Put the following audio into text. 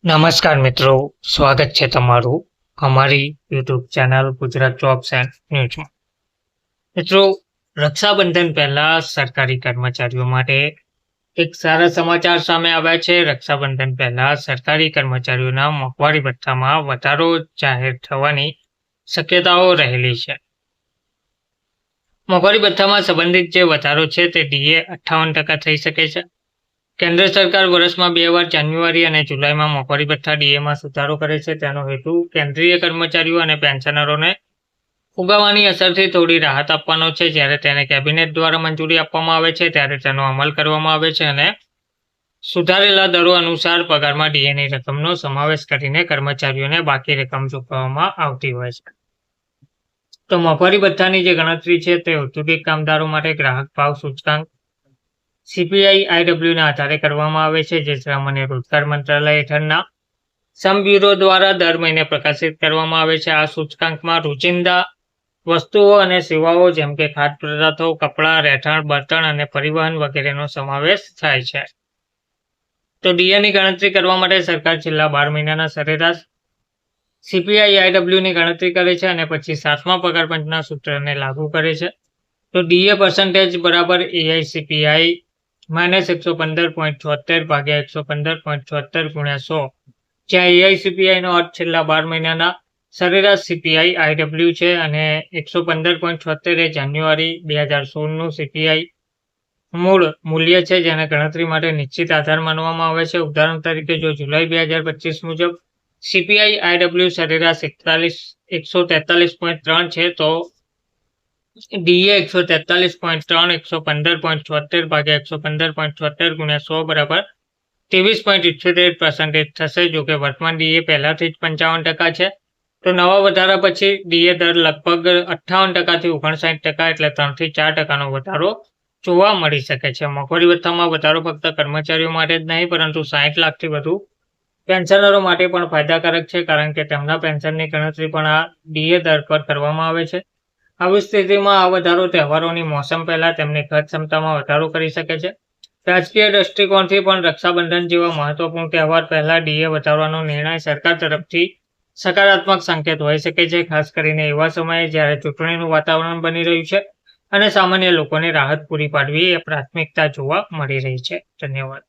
નમસ્કાર મિત્રો, સ્વાગત છે તમારું અમારી YouTube channel Gujarat jobs and ન્યૂઝમાં. મિત્રો, રક્ષાબંધન પહેલા સરકારી કર્મચારીઓ માટે એક સારા સમાચાર સામે આવ્યા છે. રક્ષાબંધન પહેલા સરકારી કર્મચારીઓના મોંઘવારી ભથ્થામાં વધારો જાહેર થવાની શક્યતાઓ રહેલી છે. મોંઘવારી ભથ્થામાં સંબંધિત જે વધારો છે તે ડીએ 58% થઈ શકે છે. કેન્દ્ર સરકાર વર્ષમાં 2 વાર જાન્યુઆરી અને જુલાઈમાં મોંઘવારી ભથ્થા ડીએમાં સુધારો કરે છે. તેનો હેતુ કેન્દ્રીય કર્મચારીઓ અને પેન્શનરોને ફુગાવાની અસરથી થોડી રાહત આપવાનો છે. જ્યારે તેને કેબિનેટ દ્વારા મંજૂરી આપવામાં આવે છે ત્યારે તેનો અમલ કરવામાં આવે છે અને સુધારેલા દરો અનુસાર પગારમાં ડીએની રકમનો સમાવેશ કરીને કર્મચારીઓને બાકી રકમ ચૂકવવામાં આવતી હોય છે. તો મોંઘવારી ભથ્થાની જે ગણતરી છે તે ઔદ્યોગિક કામદારો માટે ગ્રાહક ભાવ સૂચકાંક CPI-IW ના આધારે કરવામાં આવે છે, જે શ્રમ અને રોજગાર મંત્રાલય હેઠળના શ્રમ બ્યુરો દ્વારા દર મહિને પ્રકાશિત કરવામાં આવે છે. આ સૂચકાંકમાં રોજિંદા વસ્તુઓ અને સેવાઓ જેમ કે ખાદ્ય પદાર્થો, કપડાં, રહેઠાણ, બળતણ અને પરિવહન વગેરેનો સમાવેશ થાય છે. તો ડીએની ગણતરી કરવા માટે સરકાર છેલ્લા 12 મહિનાના સરેરાશ CPI-IW ની ગણતરી કરે છે અને પછી 7મા પગાર પંચના સૂત્રને લાગુ કરે છે. તો ડીએ પર્સન્ટેજ બરાબર AICPI -115.76 ભાગ્યા 115.76 ગુણ્યા 100, જ્યાં AICPI નો અર્થ છેલ્લા 12 મહિનાના સરેરાશ CPI-IW છે અને 115.76 એ જાન્યુઆરી 2016 નું CPI મૂળ મૂલ્ય છે, જેને ગણતરી માટે નિશ્ચિત આધાર માનવામાં આવે છે. ઉદાહરણ તરીકે, જો જુલાઈ 2025 મુજબ CPI-IW સરેરાશ 143.3 છે તો ડીએ 143.3 115.76 ભાગ્યા 115.76 ગુણ્યા 100 બરાબર 23.78% થશે. જો કે વર્તમાન ડીએ પહેલાથી જ 55% છે, તો નવા વધારા પછી ડીએ દર લગભગ 58% થી 59%, એટલે 3 થી 4% વધારો જોવા મળી શકે છે. મોંઘવારી ભથ્થામાં વધારો ફક્ત કર્મચારીઓ માટે જ નહીં, પરંતુ 60 લાખથી વધુ પેન્શનરો માટે પણ ફાયદાકારક છે, કારણ કે તેમના પેન્શનની ગણતરી પણ આ ડીએ દર પર કરવામાં આવે છે. આવી સ્થિતિમાં આ વધારો તહેવારોની મોસમ પહેલા તેમની ખર્ચ ક્ષમતામાં વધારો કરી શકે છે. રાજકીય દ્રષ્ટિકોણથી પણ રક્ષાબંધન જેવા મહત્વપૂર્ણ તહેવાર પહેલા ડીએ વધારવાનો નિર્ણય સરકાર તરફથી સકારાત્મક સંકેત હોઈ શકે છે, ખાસ કરીને એવા સમયે જ્યારે ચૂંટણીનું વાતાવરણ બની રહ્યું છે અને સામાન્ય લોકોને રાહત પૂરી પાડવી એ પ્રાથમિકતા જોવા મળી રહી છે. ધન્યવાદ.